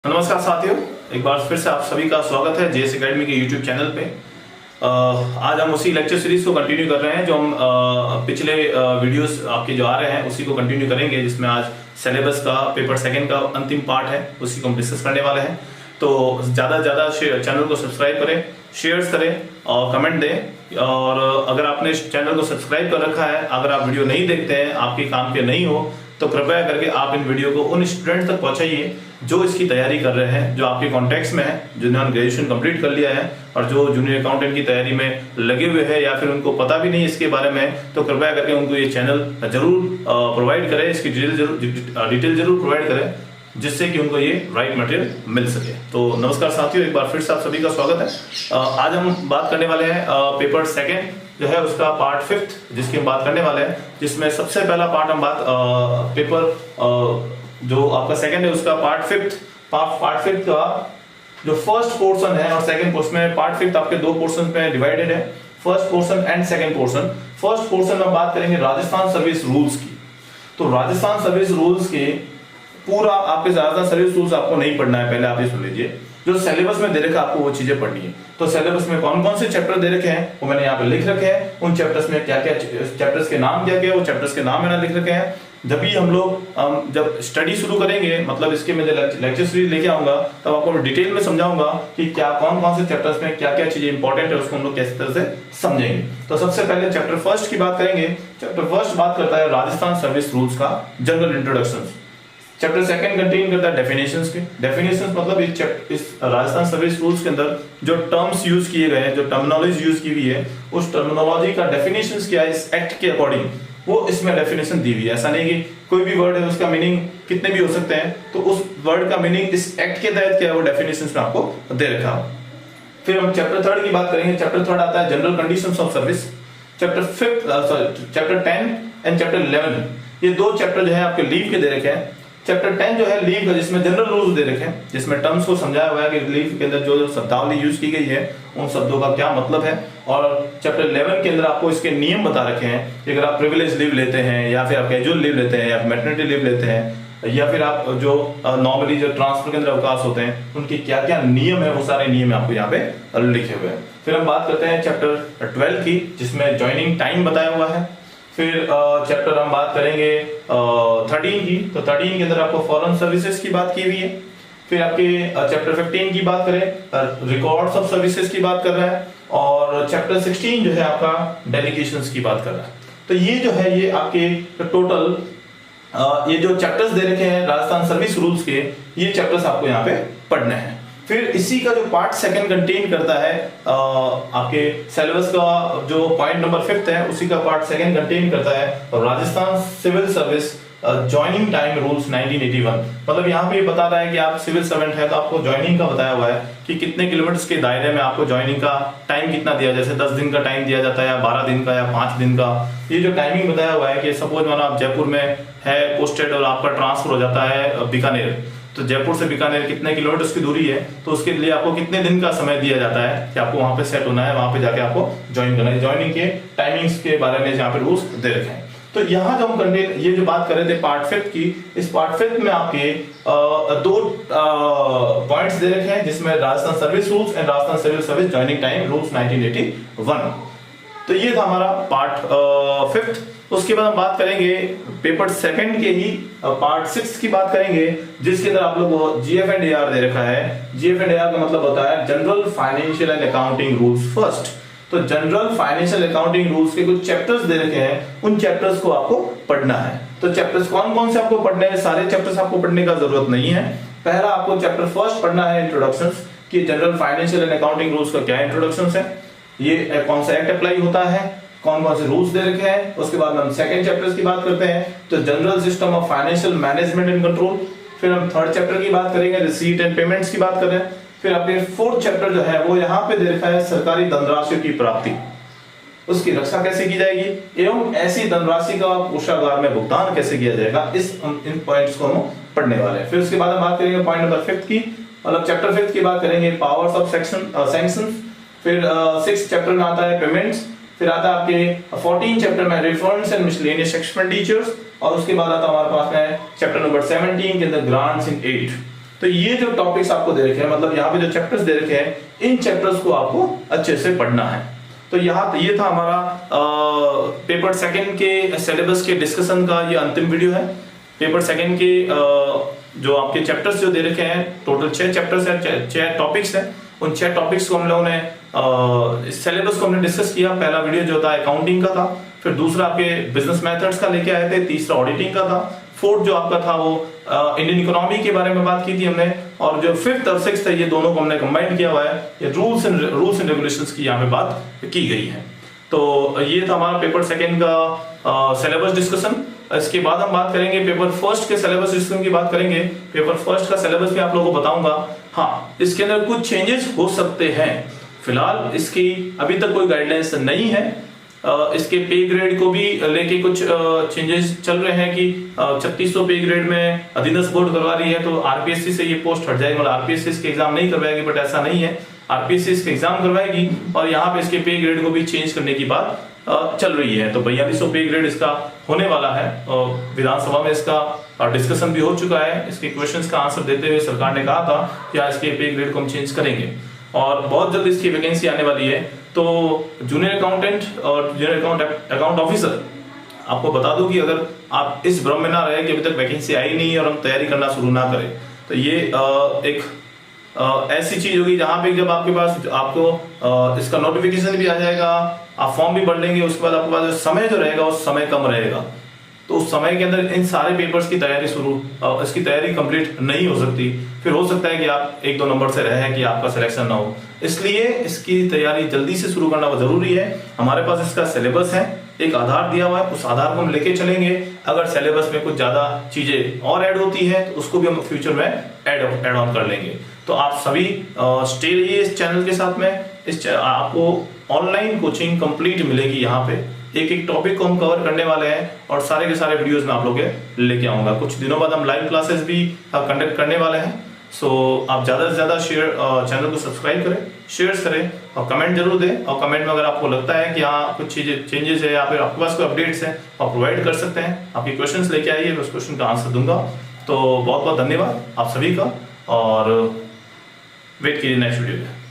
नमस्कार साथियों, एक बार फिर से आप सभी का स्वागत है जेएस एकेडमी के यूट्यूब चैनल पे। आज हम उसी लेक्चर सीरीज को कंटिन्यू कर रहे हैं जो हम पिछले वीडियोस आपके जो आ रहे हैं उसी को कंटिन्यू करेंगे, जिसमें आज सिलेबस का पेपर सेकंड का अंतिम पार्ट है, उसी को हम डिस्कस करने वाले हैं। तो ज़्यादा से ज़्यादा चैनल को सब्सक्राइब करें, शेयर्स करें और कमेंट दें। और अगर आपने चैनल को सब्सक्राइब कर रखा है, अगर आप वीडियो नहीं देखते हैं, आपके काम के नहीं हो, तो कृपया करके आप इन वीडियो को उन स्टूडेंट तक पहुंचाइए जो इसकी तैयारी कर रहे हैं, जो आपके कॉन्टेक्ट्स में है, जिन्होंने ग्रेजुएशन कंप्लीट कर लिया है और जो जूनियर अकाउंटेंट की तैयारी में लगे हुए हैं या फिर उनको पता भी नहीं इसके बारे में। तो कृपया करके उनको ये चैनल जरूर प्रोवाइड करें, इसकी डिटेल जरूर प्रोवाइड करें, जिससे कि उनको ये राइट मटेरियल मिल सके। तो नमस्कार साथियों, एक बार फिर से आप सभी का स्वागत है। आज हम बात करने वाले हैं पेपर सेकेंड जो है उसका पार्ट फिफ्थ, जिसकी हम बात करने वाले हैं, जिसमें सबसे पहला पार्ट हम पेपर जो आपका सेकंड है उसका पार्ट फिफ्थ का जो फर्स्ट पोर्शन है और सेकंड पोर्शन में पार्ट फिफ्थ आपके दो पोर्शन में डिवाइडेड है, first portion and second portion. First portion में बात करेंगे राजस्थान सर्विस रूल्स की। तो राजस्थान सर्विस रूल्स के पूरा आपके राजस्थान सर्विस रूल्स आपको नहीं पढ़ना है, पहले आप ये सुन लीजिए। जो सिलेबस में दे रखा है आपको वो चीजें पढ़नी है। तो सिलेबस में कौन कौन से चैप्टर दे रखे हैं वो मैंने यहाँ पे लिख रखे हैं। उन चैप्टर्स में क्या क्या चैप्टर्स के नाम क्या क्या, वो चैप्टर्स के नाम मैंने लिख रखे हैं। जब भी हम लोग जब स्टडी शुरू करेंगे, मतलब इसके मैं लेक्चर सीरीज लेके आऊंगा, तब आपको डिटेल में समझाऊंगा कि क्या कौन कौन से चैप्टर्स में क्या क्या चीजें इंपॉर्टेंट है, उसको हम लोग किस तरह से समझेंगे। तो सबसे पहले चैप्टर फर्स्ट की बात करेंगे। चैप्टर फर्स्ट बात करता है राजस्थान सर्विस रूल्स का general introduction. Chapter second contain करता है डेफिनेशंस के। डेफिनेशंस मतलब इस राजस्थान सर्विस रूल्स के अंदर जो टर्म्स यूज किए गए हैं, जो टर्मिनोलॉजी यूज की हुई है, उस टर्मिनोलॉजी का डेफिनेशंस क्या है इस एक्ट के अकॉर्डिंग, वो इसमें डेफिनेशन दी हुई है। ऐसा नहीं कि कोई भी वर्ड है उसका मीनिंग कितने भी हो सकते हैं, तो उस वर्ड का मीनिंग इस एक्ट के तहत क्या है वो डेफिनेशंस में आपको दे रखा है। फिर हम चैप्टर थर्ड की बात करेंगे। चैप्टर थर्ड आता है general conditions of service. Chapter 10 and chapter 11 ये दो चैप्टर जो है आपके लीव के दे रखे हैं। चैप्टर 10 जो है लीव का, जिसमें जनरल रूल्स दे रखे हैं, जिसमें टर्म्स को समझाया हुआ है कि लीव के अंदर जो शब्दावली यूज की गई है उन शब्दों का क्या मतलब है। और चैप्टर 11 के अंदर आपको इसके नियम बता रखे हैं कि अगर आप प्रिविलेज लीव लेते हैं या फिर आप कैजुअल लीव लेते हैं या मैटरनिटी लीव लेते हैं या फिर आप जो नॉर्मली जो ट्रांसफर के अंदर अवकाश होते हैं, उनके क्या क्या नियम है, वो सारे नियम आपको यहाँ पे लिखे हुए हैं। फिर हम बात करते हैं चैप्टर 12 की, जिसमें ज्वाइनिंग टाइम बताया हुआ है। फिर चैप्टर हम बात करेंगे 13 की। तो 13 के अंदर आपको फॉरेन सर्विसेज की बात की हुई है। फिर आपके चैप्टर 15 की बात करें, रिकॉर्ड्स ऑफ सर्विसेज की बात कर रहा है। और चैप्टर 16 जो है आपका डेलीगेशंस की बात कर रहा है। तो ये जो है ये आपके टोटल ये जो चैप्टर्स दे रखे हैं राजस्थान सर्विस रूल्स के, ये चैप्टर्स आपको यहाँ पे पढ़ने हैं। फिर इसी का जो पार्ट सेकंड कंटेन करता है आपके सिलेबस का जो पॉइंट नंबर 5 है, उसी का पार्ट सेकंड कंटेन करता है Rajasthan civil service joining time rules 1981। मतलब यहाँ पे बता रहा है कि आप सिविल सर्वेंट है तो आपको ज्वाइनिंग का बताया हुआ है कि कितने किलोमीटर के दायरे में आपको ज्वाइनिंग का टाइम कितना दिया, जैसे 10 दिन का टाइम दिया जाता है या 12 दिन का या 5 दिन का। ये जो टाइमिंग बताया हुआ है कि सपोज मानो आप जयपुर में है पोस्टेड और आपका ट्रांसफर हो जाता है बीकानेर, तो जयपुर से बीकानेर कितने किलोमीटर की दूरी है, तो उसके लिए आपको कितने दिन का समय दिया जाता है कि आपको वहां पे सेट होना है, वहां पे जाके आपको ज्वाइन करना है। ज्वाइनिंग के टाइमिंग्स के बारे में यहाँ पे रूल्स दे रखे हैं। तो यहाँ जो हम कंटेन ये जो बात कर रहे थे पार्ट 5 की, इस पार्ट 5 में आपके दो पॉइंट्स दे रखे हैं, जिसमें Rajasthan service rules and Rajasthan civil service joining time rules 1981। तो ये था हमारा पार्ट 5। उसके बाद हम बात करेंगे पेपर सेकंड के ही पार्ट 6 की बात करेंगे, जिसके अंदर आप लोग जीएफ एंड एआर दे रखा है। जीएफ एंड एआर का मतलब होता है general financial and accounting rules first. तो जनरल फाइनेंशियल अकाउंटिंग रूल्स के कुछ चैप्टर्स दे रखे हैं, उन चैप्टर्स को आपको पढ़ना है। तो चैप्टर्स कौन कौन से आपको पढ़ने हैं, सारे चैप्टर्स आपको पढ़ने का जरूरत नहीं है। पहला आपको चैप्टर फर्स्ट पढ़ना है इंट्रोडक्शंस, कि general financial and accounting rules का क्या इंट्रोडक्शंस है, ये कौन सा एक्ट अप्लाई होता है, कौन कौन से रूल्स दे रखे हैं। उसके बाद हम सेकंड चैप्टर्स की बात करते हैं, तो general system of financial management and control. फिर हम थर्ड चैप्टर की बात करेंगे, रिसीट एंड पेमेंट्स की बात कर रहे हैं। फिर अपने फोर्थ चैप्टर जो है वो यहाँ पे दे रखा है सरकारी धनराशि की प्राप्ति, उसकी रक्षा कैसे की जाएगी एवं ऐसी धनराशि का कोषागार में भुगतान कैसे किया जाएगा, इन पॉइंट्स को हम पढ़ने वाले हैं। फिर उसके बाद हम बात करेंगे पॉइंट नंबर 5 की, मतलब चैप्टर 5 की बात करेंगे पावर्स ऑफ सैंक्शन। फिर 6 चैप्टर में आता है पेमेंट्स। फिर आता है आपके 14 चैप्टर में रिफंड्स एंड मिसलेनियस एक्सपेंडिचर्स। और उसके बाद आता है हमारे पास में चैप्टर नंबर 17 के अंदर ग्रांट्स इन एड। तो ये जो टॉपिक्स आपको दे रखे हैं, मतलब यहाँ पे जो चैप्टर्स दे रखे हैं, इन चैप्टर्स को आपको अच्छे से पढ़ना है। तो यहाँ ये था हमारा पेपर सेकंड के सिलेबस के डिस्कशन का ये अंतिम वीडियो है। पेपर सेकंड के जो आपके चैप्टर्स जो दे रखे हैं, टोटल 6 चैप्टर्स हैं, 6 टॉपिक्स हैं। उन 6 टॉपिक्स को हम लोगों ने इस सिलेबस को हमने डिस्कस किया। पहला वीडियो जो था अकाउंटिंग का था, फिर दूसरा आपके बिजनेस मेथड्स का लेके आए थे, तीसरा ऑडिटिंग का था, फोर्थ जो आपका था वो इंडियन इकोनॉमी के बारे में बात की थी हमने, और जो फिफ्थ और सिक्स्थ है ये दोनों को हमने कंबाइन किया हुआ है। ये रूल्स एंड रेगुलेशंस की यहाँ पे बात की गई है। तो ये था हमारा पेपर सेकंड का सिलेबस डिस्कशन। इसके बाद हम बात करेंगे पेपर फर्स्ट के सिलेबस डिस्कशन की बात करेंगे। पेपर फर्स्ट का सिलेबस भी आप लोगों को बताऊंगा। हाँ, इसके अंदर कुछ चेंजेस हो सकते हैं। फिलहाल इसकी अभी तक कोई गाइडलाइंस नहीं है। इसके पे ग्रेड को भी लेके कुछ चेंजेस चल रहे हैं कि 3600 पे ग्रेड में अधीनस्थ बोर्ड करवा रही है, तो आरपीएससी से ये पोस्ट हट जाएगी। मतलब आरपीएससी इसके एग्जाम नहीं करवाएगी, बट ऐसा नहीं है, आरपीएससी इसके एग्जाम करवाएगी। और यहाँ पे इसके पे ग्रेड को भी चेंज करने की बात चल रही है। तो 4200 पे ग्रेड इसका होने वाला है। विधानसभा में इसका डिस्कशन भी हो चुका है। इसके क्वेश्चंस का आंसर देते हुए सरकार ने कहा था कि इसके पे ग्रेड को हम चेंज करेंगे और बहुत जल्द इसकी वैकेंसी आने वाली है। तो जूनियर अकाउंटेंट और जूनियर अकाउंट ऑफिसर, आपको बता दूं कि अगर आप इस भ्रम में ना रहे कि अभी तक वैकेंसी आई नहीं और हम तैयारी करना शुरू ना करें, तो ये एक ऐसी चीज होगी जहां पे जब आपके पास आपको इसका नोटिफिकेशन भी आ जाएगा, आप फॉर्म भी भर लेंगे, उसके बाद आपके पास समय जो रहेगा उस समय कम रहेगा। तो उस समय के अंदर इन सारे पेपर्स की तैयारी इसकी तैयारी कंप्लीट नहीं हो सकती। फिर हो सकता है कि आप 1-2 नंबर से रहे कि आपका सिलेक्शन ना हो। इसलिए इसकी तैयारी जल्दी से शुरू करना बहुत जरूरी है। हमारे पास इसका सिलेबस है, एक आधार दिया हुआ है, उस आधार को हम लेके चलेंगे। अगर सिलेबस में कुछ ज्यादा चीजें और ऐड होती है तो उसको भी हम फ्यूचर में ऐड ऑन कर लेंगे। तो आप सभी स्टे रहिए इस चैनल के साथ में। आपको ऑनलाइन कोचिंग कंप्लीट मिलेगी। यहाँ पे एक एक टॉपिक को हम कवर करने वाले हैं और सारे के सारे वीडियोस में आप लोग लेके आऊंगा। कुछ दिनों बाद हम लाइव क्लासेस भी कंडक्ट करने वाले हैं। सो आप ज्यादा से ज्यादा चैनल को सब्सक्राइब करें, शेयर करें और कमेंट जरूर दें। और कमेंट में अगर आपको लगता है कि हाँ कुछ चीजें चेंजेस है या फिर आपके पास कोई अपडेट्स है आप प्रोवाइड कर सकते हैं। आपके क्वेश्चंस लेके आइए, मैं उस क्वेश्चन का आंसर दूंगा। तो बहुत बहुत धन्यवाद आप सभी का और वेट कीजिए नेक्स्ट वीडियो में।